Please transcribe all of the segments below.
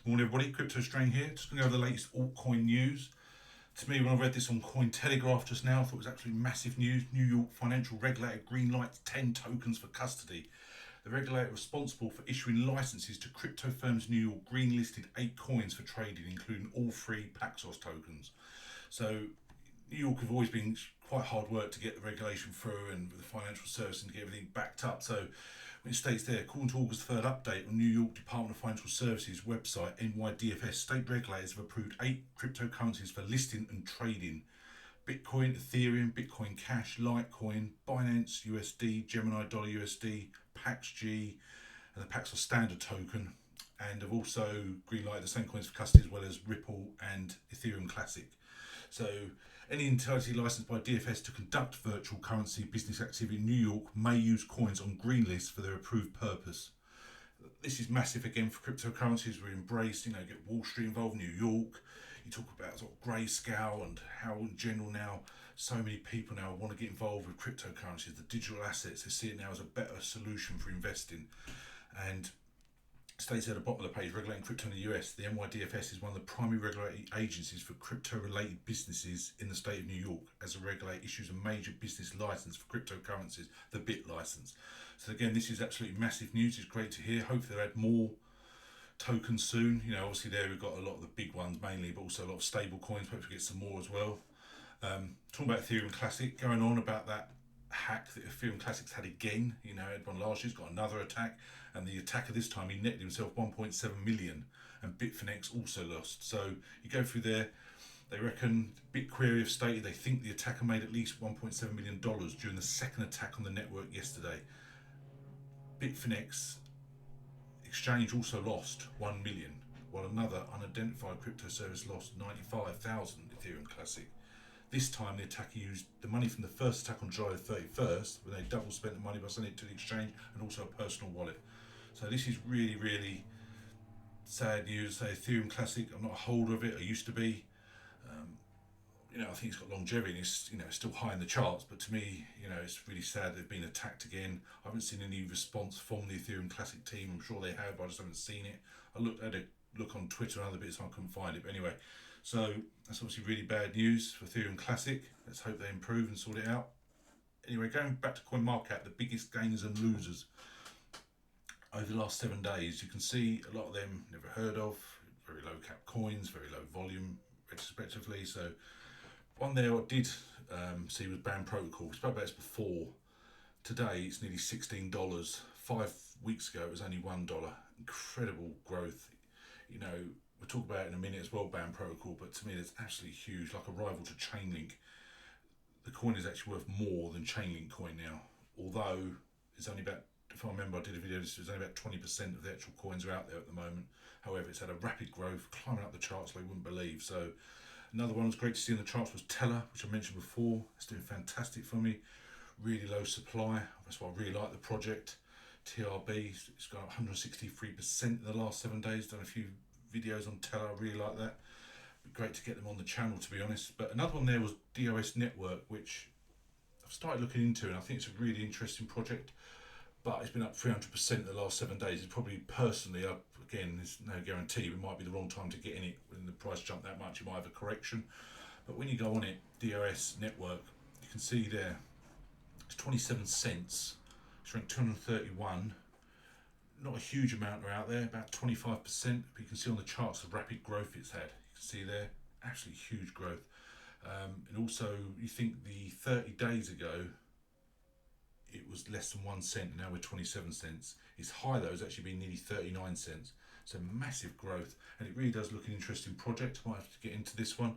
Morning everybody, Crypto STRANG here. Just going to go over the latest altcoin news. To me, when I read this on Cointelegraph just now, I thought it was absolutely massive news. New York financial regulator greenlights 10 tokens for custody. The regulator responsible for issuing licenses to crypto firms New York green-listed 8 coins for trading, including all 3 Paxos tokens. So New York have always been quite hard work to get the regulation through and with the financial services and to get everything backed up. So when it states there, according to August 3rd update on New York Department of Financial Services website, NYDFS, state regulators have approved 8 cryptocurrencies for listing and trading. Bitcoin, Ethereum, Bitcoin Cash, Litecoin, BINANCE USD, Gemini Dollar USD, PaxG, and the Paxos Standard token, and have also greenlighted the same coins for custody as well as Ripple and Ethereum Classic. So any entity licensed by DFS to conduct virtual currency business activity in New York may use coins on green lists for their approved purpose. This is massive again for cryptocurrencies. We're embraced, get Wall Street involved, New York. You talk about sort of grayscale and how in general now so many people now want to get involved with cryptocurrencies, the digital assets. They see it now as a better solution for investing. And states at the bottom of the page, regulating crypto in the US, the NYDFS is one of the primary regulatory agencies for crypto-related businesses in the state of New York. As a regulator issues a major business license for cryptocurrencies, the BIT license. So again, this is absolutely massive news. It's great to hear. Hopefully they'll add more tokens soon. Obviously there we've got a lot of the big ones mainly, but also a lot of stable coins. Hopefully get some more as well. Talking about Ethereum Classic, going on about that hack that Ethereum Classic's had again. Had one last year's got another attack, and the attacker this time he netted himself 1.7 million, and Bitfinex also lost. So you go through there, they reckon BitQuery have stated they think the attacker made at least $1.7 million during the second attack on the network yesterday. Bitfinex exchange also lost 1 million, while another unidentified crypto service lost 95,000 Ethereum Classic. This time the attacker used the money from the first attack on July 31st, when they double spent the money by sending it to the exchange and also a personal wallet. So this is really, really sad news. Ethereum Classic, I'm not a holder of it, I used to be. I think it's got longevity and it's still high in the charts, but to me, it's really sad they've been attacked again. I haven't seen any response from the Ethereum Classic team. I'm sure they have, but I just haven't seen it. I had a look on Twitter and other bits and I couldn't find it, but anyway. So that's obviously really bad news for Ethereum Classic. Let's hope they improve and sort it out. Anyway, going back to CoinMarketCap, the biggest gainers and losers over the last 7 days, you can see a lot of them never heard of, very low cap coins, very low volume respectively. So one there I did see was Band Protocol. We spoke about this before. Today it's nearly $16. 5 weeks ago it was only $1. Incredible growth. We'll talk about it in a minute as well, Band Protocol, but to me that's absolutely huge, like a rival to Chainlink. The coin is actually worth more than Chainlink coin now, although it's only about, if I remember I did a video, there's only about 20% of the actual coins are out there at the moment. However, it's had a rapid growth, climbing up the charts like you wouldn't believe. So another one that was great to see in the charts was Teller, which I mentioned before. It's doing fantastic for me. Really low supply, that's why I really like the project. TRB, it's got 163% in the last 7 days, done a few videos on Teller, I really like that. Be great to get them on the channel, to be honest. But another one there was DOS Network, which I've started looking into, and I think it's a really interesting project, but it's been up 300% in the last 7 days. It's probably personally up, again, there's no guarantee, it might be the wrong time to get in it. When the price jumped that much, you might have a correction. But when you go on it, DOS Network, you can see there, it's 27 cents, it's ranked 231. Not a huge amount are out there, about 25%, but you can see on the charts the rapid growth it's had. You can see there, absolutely huge growth. And also, you think the 30 days ago, it was less than 1 cent, and now we're 27 cents. Its high though has actually been nearly 39 cents. So massive growth, and it really does look an interesting project. Might have to get into this one.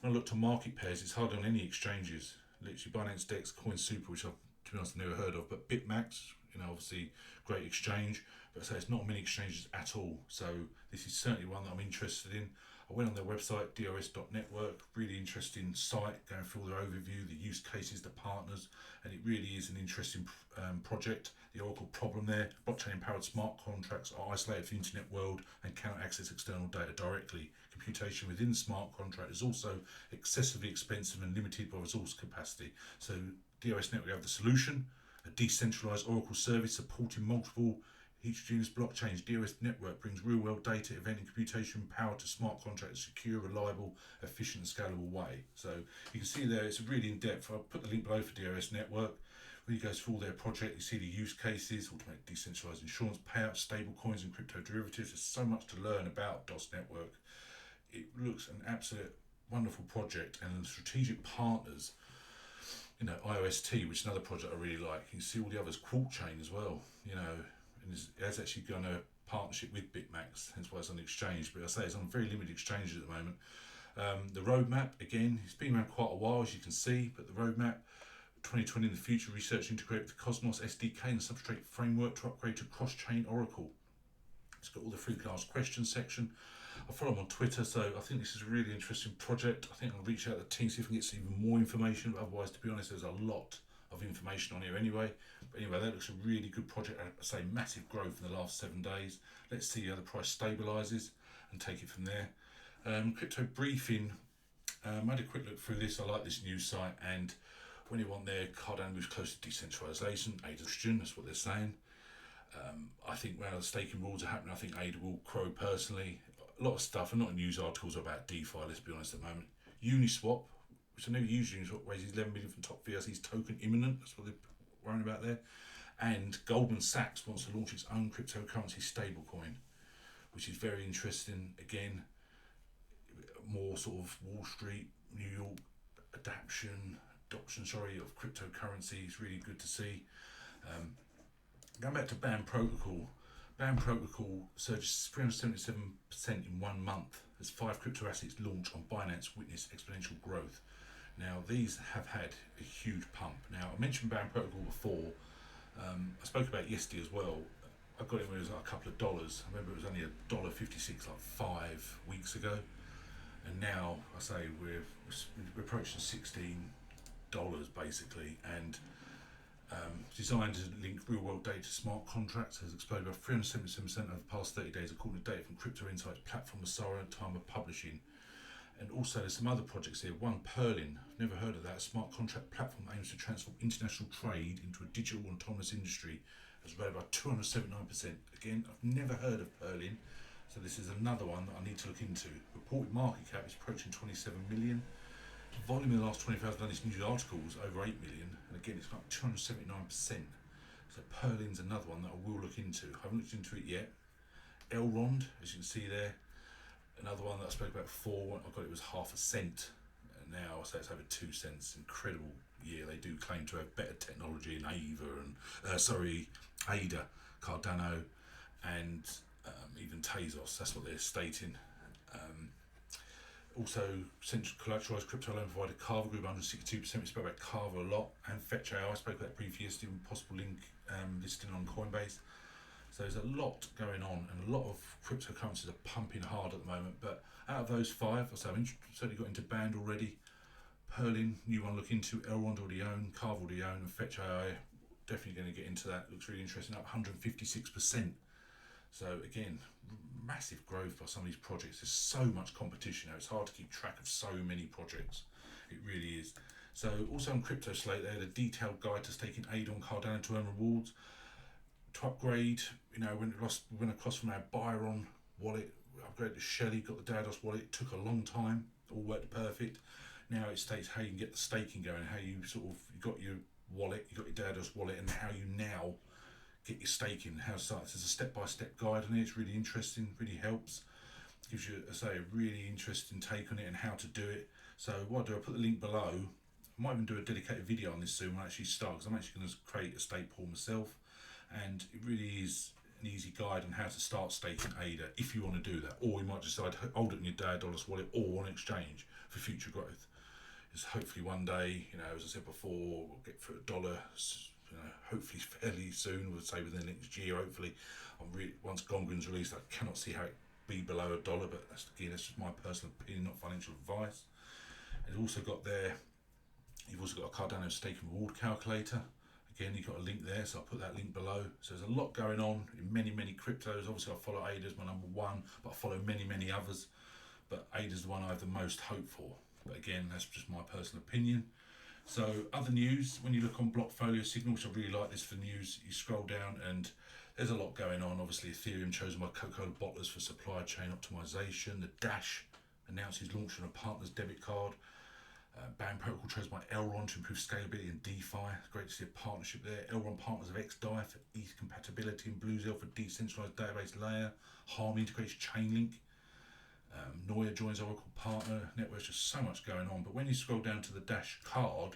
When I look to market pairs, it's hardly on any exchanges. Literally Binance Dex, CoinSuper, which I've, to be honest, never heard of, but Bitmax, obviously great exchange, but so it's not many exchanges at all. So this is certainly one that I'm interested in. I went on their website, dos.network, really interesting site, going through all their overview, the use cases, the partners, and it really is an interesting project. The Oracle problem there, blockchain-empowered smart contracts are isolated from the internet world and cannot access external data directly. Computation within the smart contract is also excessively expensive and limited by resource capacity. So DOS Network have the solution, a decentralized Oracle service supporting multiple Heterogeneous blockchains, DOS network brings real-world data, event and computation power to smart contracts, secure, reliable, efficient and scalable way. So you can see there, it's really in-depth. I'll put the link below for DOS network. Really goes through all their project. You see the use cases, automatic decentralized insurance payouts, stable coins and crypto derivatives. There's so much to learn about DOS network. It looks an absolute wonderful project, and the strategic partners, you know, IOST, which is another project I really like. You can see all the others, Qualt Chain as well, you know, and it has actually gone a partnership with BitMax, hence why it's on the exchange, but I say it's on very limited exchanges at the moment. The roadmap, again, it's been around quite a while, as you can see, but the roadmap, 2020 in the future, research integrate with the Cosmos SDK and substrate framework to upgrade to cross-chain Oracle. It's got all the free class questions section. I follow them on Twitter, so I think this is a really interesting project. I think I'll reach out to the team, see if we can get some even more information, but otherwise, to be honest, there's a lot of information on here anyway. But anyway, that looks a really good project. I say massive growth in the last 7 days. Let's see how the price stabilises and take it from there. Crypto briefing. I had a quick look through this. I like this news site, and when you want their Cardano moves close to decentralisation, ADA, that's what they're saying. I think when the staking rules are happening, I think ADA will grow personally. A lot of stuff, and not news articles about DeFi, let's be honest at the moment. Uniswap, which I never use Uniswap, raises 11 million from top VRC's token imminent, that's what they're worrying about there. And Goldman Sachs wants to launch its own cryptocurrency stablecoin, which is very interesting. Again, more sort of Wall Street, New York adoption, of cryptocurrency is really good to see. Going back to BAM Protocol surged 377% in 1 month as 5 crypto assets launched on Binance witnessed exponential growth. Now, these have had a huge pump. Now, I mentioned BAM Protocol before. I spoke about it yesterday as well. I got it when it was like a couple of dollars. I remember it was only $1.56 like 5 weeks ago. And now, I say, we're approaching $16 basically. And designed to link real-world data to smart contracts, has exploded by 377% over the past 30 days, according to data from Crypto Insights platform Masara at time of publishing. And also, there's some other projects here. One, Perlin. I've never heard of that. A smart contract platform aims to transform international trade into a digital autonomous industry. Has rated by 279%. Again, I've never heard of Perlin, so this is another one that I need to look into. Reported market cap is approaching 27 million. Volume in the last 24 hours done this news article was over 8 million, and again it's like 279%. So Perlin's another one that I will look into. I haven't looked into it yet. Elrond, as you can see there, another one that I spoke about before. I got it was half a cent, and now I say it's over 2 cents. Incredible year. They do claim to have better technology in ADA, Cardano, and even Tezos. That's what they're stating. Also, central collateralized crypto loan provider Carver grew by 162%. We spoke about Carver a lot, and Fetch AI. I spoke about that briefly yesterday, possible link listing on Coinbase. So there's a lot going on, and a lot of cryptocurrencies are pumping hard at the moment. But out of those 5, I've certainly got into Band already. Perlin, new one look into. Elrond already own, Carver already own, and Fetch AI. Definitely going to get into that. Looks really interesting. Up 156%. So again, massive growth by some of these projects. There's so much competition now. It's hard to keep track of so many projects. It really is. So also on Crypto Slate there, the detailed guide to staking ADA on Cardano to earn rewards. To upgrade, you know, when it went across from our Byron wallet, upgraded to Shelly, got the Dados wallet. It took a long time. All worked perfect. Now it states how you can get the staking going, how you you got your wallet, you got your Dados wallet, and how you now get your staking, how to start. There's a step-by-step guide on it. It's really interesting, really helps. Gives you, I say, a really interesting take on it and how to do it. So what I do, I put the link below. I might even do a dedicated video on this soon when I actually start, because I'm actually going to create a stake pool myself. And it really is an easy guide on how to start staking ADA if you want to do that. Or you might decide to hold it in your Dados wallet or on exchange for future growth. It's hopefully one day, you know, as I said before, we'll get for $1, you know, hopefully fairly soon, we'll say within the next year, hopefully. Once Gongren's released, I cannot see how it be below $1, but that's just my personal opinion, not financial advice. It's also got there, you've also got a Cardano staking reward calculator. Again, you've got a link there, so I'll put that link below. So there's a lot going on in many cryptos. Obviously, I follow ADA as my number one, but I follow many others. But ADA's the one I have the most hope for. But again, that's just my personal opinion. So other news, when you look on Blockfolio Signal, which I really like this for news, you scroll down and There's a lot going on. Obviously, Ethereum chosen by Coca-Cola bottlers for supply chain optimization. The Dash announces launching a partner's debit card. Band Protocol chosen by Elrond to improve scalability and DeFi. Great to see a partnership there. Elrond partners of XDAI for ETH compatibility and BlueZell for decentralized database layer. Harmony integrates Chainlink. Noya joins Oracle partner. Network's just so much going on. But when you scroll down to the Dash card,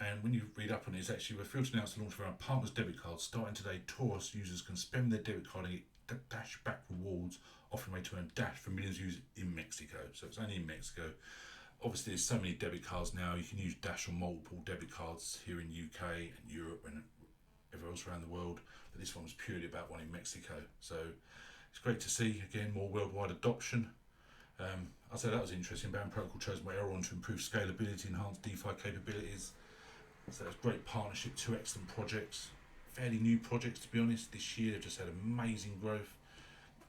and when you read up on it, it's actually we're thrilled to announce the launch of our partner's debit card. Starting today, Taurus users can spend their debit card and get Dash back rewards, offering a way to earn Dash for millions of users in Mexico. So it's only in Mexico. Obviously, there's so many debit cards now. You can use Dash on multiple debit cards here in UK and Europe and everywhere else around the world. But this one was purely about one in Mexico. So it's great to see, again, more worldwide adoption. I'd say that was interesting. Band Protocol chosen by Elrond to improve scalability, enhance DeFi capabilities. So it's a great partnership, 2 excellent projects. Fairly new projects, to be honest. This year they've just had amazing growth.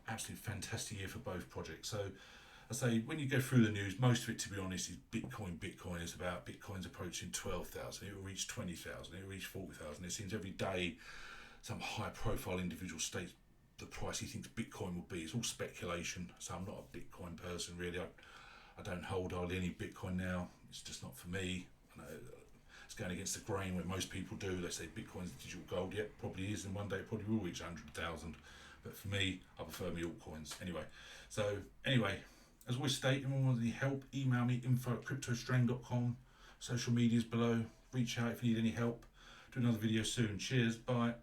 Absolutely fantastic year for both projects. So I say, when you go through the news, most of it, to be honest, is Bitcoin. Bitcoin is about Bitcoin's approaching 12,000. It will reach 20,000. It will reach 40,000. It seems every day some high-profile individual states the price he thinks Bitcoin will be. It's all speculation. So I'm not a Bitcoin person, really. I don't hold hardly any Bitcoin now. It's just not for me. I know it's going against the grain where most people do. They say Bitcoin's digital gold. Yep, probably is, and one day it probably will reach 100,000. But for me, I prefer my altcoins. Anyway, as always state, if anyone wants any help, email me info@cryptostrang.com. Social media's below. Reach out if you need any help. Do another video soon. Cheers. Bye.